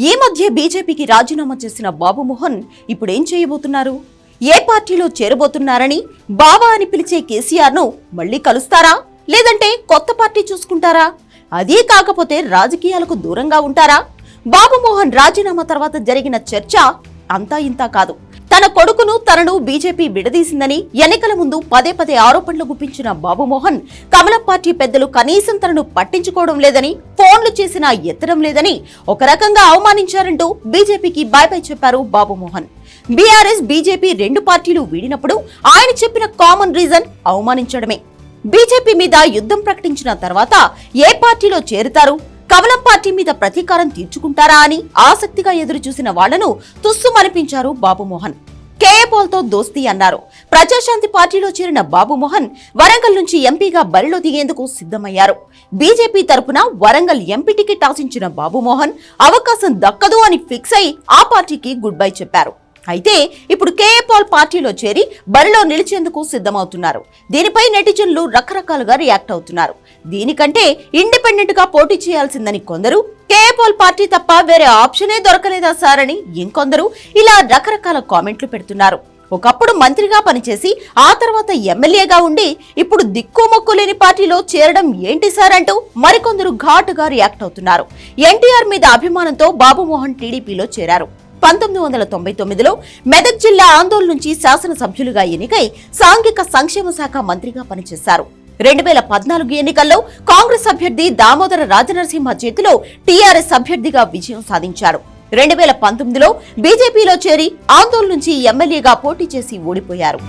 ఈ మధ్య బీజేపీకి రాజీనామా చేసిన బాబు మోహన్ ఇప్పుడేం చేయబోతున్నారు? ఏ పార్టీలో చేరబోతున్నారని బావా అని పిలిచే కేసీఆర్ ను మళ్లీ కలుస్తారా, లేదంటే కొత్త పార్టీ చూసుకుంటారా? అదీ కాకపోతే రాజకీయాలకు దూరంగా ఉంటారా? బాబు మోహన్ రాజీనామా తర్వాత జరిగిన చర్చ అంతా ఇంతా కాదు. తన కొడుకును తనను బీజేపీ విడదీసిందని ఎన్నికల ముందు పదే పదే ఆరోపణలు గుప్పించిన బాబు మోహన్ కమలం పార్టీ పెద్దలు కనీసం తనను పట్టించుకోవడం లేదని, ఫోన్లు చేసినా ఎత్తడం లేదని ఒక రకంగా అవమానించారంటూ బీజేపీకి బై బై చెప్పారు బాబు మోహన్. బీఆర్ఎస్ బీజేపీ రెండు పార్టీలు వీడినప్పుడు ఆయన చెప్పిన కామన్ రీజన్ అవమానించడమే. బీజేపీ మీద యుద్ధం ప్రకటించిన తర్వాత ఏ పార్టీలో చేరుతారు, కమలం పార్టీ మీద ప్రతీకారం తీర్చుకుంటారా అని ఆసక్తిగా ఎదురు చూసిన వాళ్లను తుస్సుమనిపించారు బాబు మోహన్. కేఏ పాల్ తో దోస్తీ అన్నారు. ప్రజాశాంతి పార్టీలో చేరిన బాబు మోహన్ వరంగల్ నుంచి ఎంపీగా బరిలో దిగేందుకు సిద్ధమయ్యారు. బీజేపీ తరపున వరంగల్ ఎంపీ టికెట్ ఆశించిన బాబు మోహన్ అవకాశం దక్కదు అని ఫిక్స్ అయి ఆ పార్టీకి గుడ్ బై చెప్పారు. అయితే ఇప్పుడు కేఏ పాల్ పార్టీలో చేరి బరిలో నిలిచేందుకు సిద్ధమవుతున్నారు. దీనిపై నెటిజన్లు రకరకాలుగా రియాక్ట్ అవుతున్నారు. దీనికంటే ఇండిపెండెంట్ గా పోటీ చేయాల్సిందని కొందరు, కేఏ పాల్ పార్టీ తప్ప వేరే ఆప్షనే దొరకలేదా సార్ అని ఇంకొందరు ఇలా రకరకాల కామెంట్లు పెడుతున్నారు. ఒకప్పుడు మంత్రిగా పనిచేసి ఆ తర్వాత ఎమ్మెల్యేగా ఉండి ఇప్పుడు దిక్కుమొక్కు లేని పార్టీలో చేరడం ఏంటి సార్ అంటూ మరికొందరు ఘాటుగా రియాక్ట్ అవుతున్నారు. ఎన్టీఆర్ మీద అభిమానంతో బాబు మోహన్ టీడీపీలో చేరారు. 1999లో మెదక్ జిల్లా ఆందోళన నుంచి శాసనసభ్యులుగా ఎన్నికై సాంఘిక సంక్షేమ శాఖ మంత్రిగా పనిచేశారు. 2014 ఎన్నికల్లో కాంగ్రెస్ అభ్యర్థి దామోదర రాజనరసింహ చేతిలో టీఆర్ఎస్ అభ్యర్థిగా విజయం సాధించారు. 2019లో బీజేపీలో చేరి ఆందోళన నుంచి ఎమ్మెల్యేగా పోటీ చేసి ఓడిపోయారు.